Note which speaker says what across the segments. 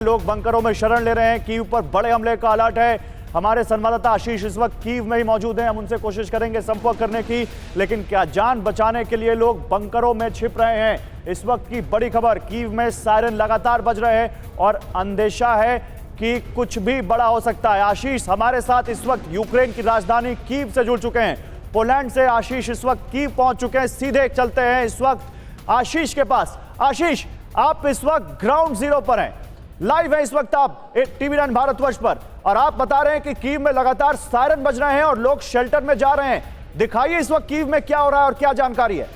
Speaker 1: लोग बंकरों में शरण ले रहे हैं। कीव पर बड़े हमले का अलर्ट है। हमारे संवाददाता आशीष इस वक्त कीव में ही मौजूद हैं। हम उनसे कोशिश करेंगे संपर्क करने की, लेकिन क्या जान बचाने के लिए लोग बंकरों में छिप रहे हैं? इस वक्त की बड़ी खबर, कीव में सायरन लगातार बज रहे हैं और अंदेशा है कि कुछ भी बड़ा हो सकता है। आशीष हमारे साथ इस वक्त यूक्रेन की राजधानी कीव से जुड़ चुके हैं। पोलैंड से आशीष इस वक्त कीव पहुंच चुके हैं। सीधे चलते हैं इस वक्त आशीष के पास। आशीष, आप इस वक्त ग्राउंड जीरो पर हैं, लाइव है इस वक्त आप टीवी9 भारतवर्ष पर, और आप बता रहे हैं कि कीव में लगातार सायरन बज रहे हैं और लोग शेल्टर में जा रहे हैं। दिखाइए इस वक्त कीव में क्या हो रहा है और क्या जानकारी है।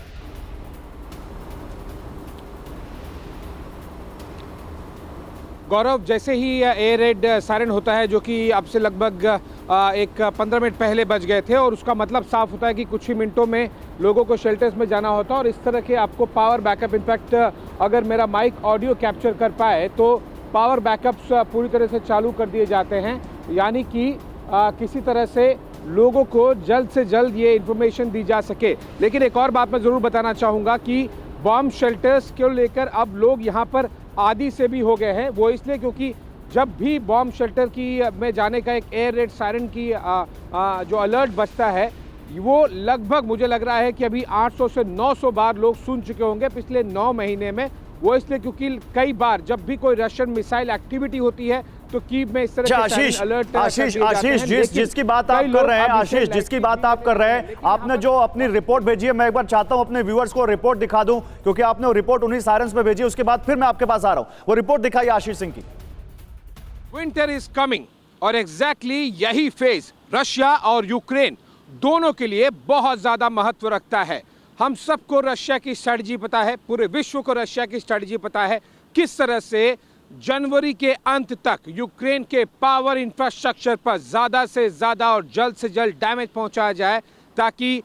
Speaker 2: गौरव, जैसे ही एयर रेड सायरन होता है, जो कि अब से लगभग एक 15 मिनट पहले बज गए थे, और उसका मतलब साफ होता है कि कुछ ही मिनटों में लोगों को शेल्टर्स में जाना होता है। और इस तरह के आपको पावर बैकअप, इनफैक्ट अगर मेरा माइक ऑडियो कैप्चर कर पाए तो पावर बैकअप्स पूरी तरह से चालू कर दिए जाते हैं, यानी कि किसी तरह से लोगों को जल्द से जल्द ये इन्फॉर्मेशन दी जा सके। लेकिन एक और बात मैं ज़रूर बताना चाहूँगा कि बॉम्ब शेल्टर्स को लेकर अब लोग यहाँ पर आदी से भी हो गए हैं। वो इसलिए क्योंकि जब भी बॉम्ब शेल्टर की में जाने का एक एयर रेड सायरन की जो अलर्ट बजता है, वो लगभग मुझे लग रहा है कि अभी 800 से 900 बार लोग सुन चुके होंगे पिछले 9 महीने में। वो इसलिए क्योंकि कई बार जब भी कोई रशियन मिसाइल एक्टिविटी होती है तो कीव में इस तरह के अलर्ट
Speaker 1: आशीष जिसकी बात आप कर रहे हैं, आशीष जिसकी बात आप कर रहे हैं, आपने जो अपनी रिपोर्ट भेजी है, मैं एक बार चाहता हूं अपने व्यूअर्स को रिपोर्ट दिखा दूं, क्योंकि आपने वो रिपोर्ट उन्हीं सायरन्स पे भेजी, उसके बाद फिर मैं आपके पास आ रहा हूं। वो रिपोर्ट दिखाइए आशीष सिंह की।
Speaker 2: विंटर इज कमिंग, और एग्जैक्टली यही फेज रशिया और यूक्रेन दोनों के लिए बहुत ज्यादा महत्व रखता है। हम सबको रशिया की स्ट्रेटजी पता है, पूरे विश्व को रशिया की स्ट्रेटजी पता है, किस तरह से जनवरी के अंत तक यूक्रेन के पावर इंफ्रास्ट्रक्चर पर ज्यादा से ज्यादा और जल्द से जल्द डैमेज पहुंचाया जाए, ताकि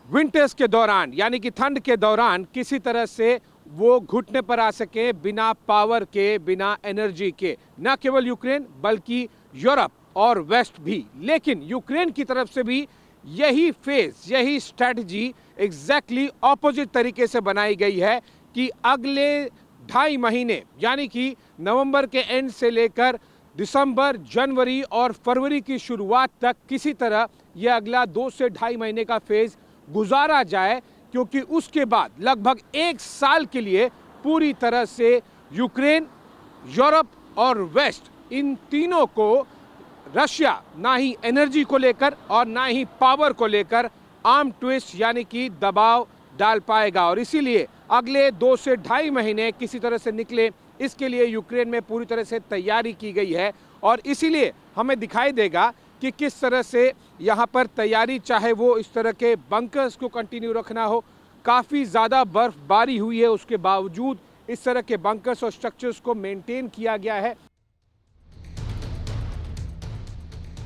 Speaker 2: विंटर्स के दौरान, यानी कि ठंड के दौरान, किसी तरह से वो घुटने पर आ सके बिना पावर के, बिना एनर्जी के। न केवल यूक्रेन बल्कि यूरोप और वेस्ट भी। लेकिन यूक्रेन की तरफ से भी यही फेज, यही स्ट्रैटेजी एग्जैक्टली ऑपोजिट तरीके से बनाई गई है कि अगले 2.5 महीने, यानी कि नवंबर के एंड से लेकर दिसंबर, जनवरी और फरवरी की शुरुआत तक किसी तरह यह अगला 2 से 2.5 महीने का फेज गुजारा जाए, क्योंकि उसके बाद लगभग 1 साल के लिए पूरी तरह से यूक्रेन, यूरोप और वेस्ट, इन तीनों को रशिया ना ही एनर्जी को लेकर और ना ही पावर को लेकर आर्म ट्विस्ट, यानी कि दबाव डाल पाएगा। और इसीलिए अगले 2 से 2.5 महीने किसी तरह से निकले, इसके लिए यूक्रेन में पूरी तरह से तैयारी की गई है। और इसीलिए हमें दिखाई देगा कि किस तरह से यहाँ पर तैयारी, चाहे वो इस तरह के बंकर्स को कंटिन्यू रखना हो, काफ़ी ज़्यादा बर्फबारी हुई है, उसके बावजूद इस तरह के बंकर्स और स्ट्रक्चर्स को मेंटेन किया गया है।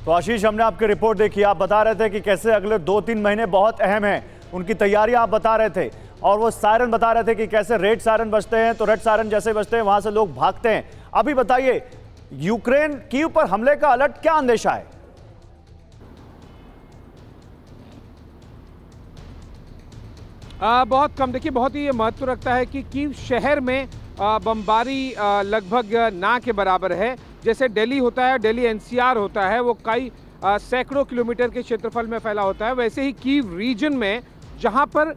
Speaker 1: तो आशीष, हमने आपकी रिपोर्ट देखी, आप बता रहे थे कि कैसे अगले 2-3 महीने बहुत अहम हैं, उनकी तैयारी आप बता रहे थे, और वो सायरन बता रहे थे कि कैसे रेड सायरन बजते हैं तो रेड सायरन जैसे बजते हैं वहां से लोग भागते हैं। अभी बताइए, यूक्रेन कीव पर हमले का अलर्ट, क्या अंदेशा है?
Speaker 2: बहुत कम। देखिए, बहुत ही महत्व रखता है कि कीव शहर में बमबारी लगभग ना के बराबर है। जैसे दिल्ली होता है, दिल्ली एनसीआर होता है, वो कई सैकड़ों किलोमीटर के क्षेत्रफल में फैला होता है, वैसे ही कीव रीजन में जहां पर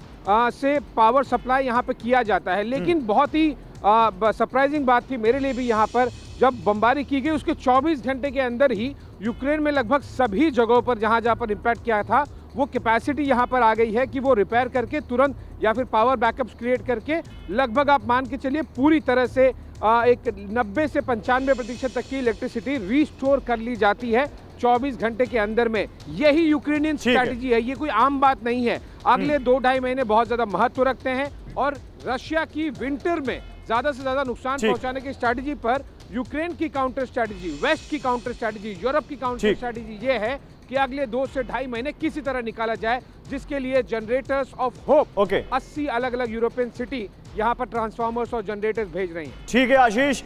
Speaker 2: से पावर सप्लाई यहाँ पे किया जाता है। लेकिन बहुत ही सरप्राइजिंग बात थी मेरे लिए भी, यहाँ पर जब बमबारी की गई उसके 24 घंटे के अंदर ही यूक्रेन में लगभग सभी जगहों पर जहाँ पर इम्पैक्ट किया था, वो कैपेसिटी यहाँ पर आ गई है कि वो रिपेयर करके तुरंत, या फिर पावर बैकअप्स क्रिएट करके लगभग आप मान के चलिए पूरी तरह से एक 90 से 95% तक की इलेक्ट्रिसिटी रिस्टोर कर ली जाती है 24 घंटे के अंदर में। यही यूक्रेनियन स्ट्रैटेजी है, ये कोई आम बात नहीं है। अगले 2-2.5 महीने बहुत ज्यादा महत्व रखते हैं, और रशिया की विंटर में ज्यादा से ज्यादा नुकसान पहुंचाने की स्ट्रैटेजी पर यूक्रेन की काउंटर स्ट्रैटेजी, वेस्ट की काउंटर स्ट्रैटेजी, यूरोप की काउंटर स्ट्रैटेजी ये है कि अगले 2 से 2.5 महीने किसी तरह निकाला जाए, जिसके लिए जनरेटर्स ऑफ होप 80 अलग अलग यूरोपियन सिटी यहाँ पर ट्रांसफार्मर्स और जनरेटर्स भेज रही हैं।
Speaker 1: ठीक है आशीष।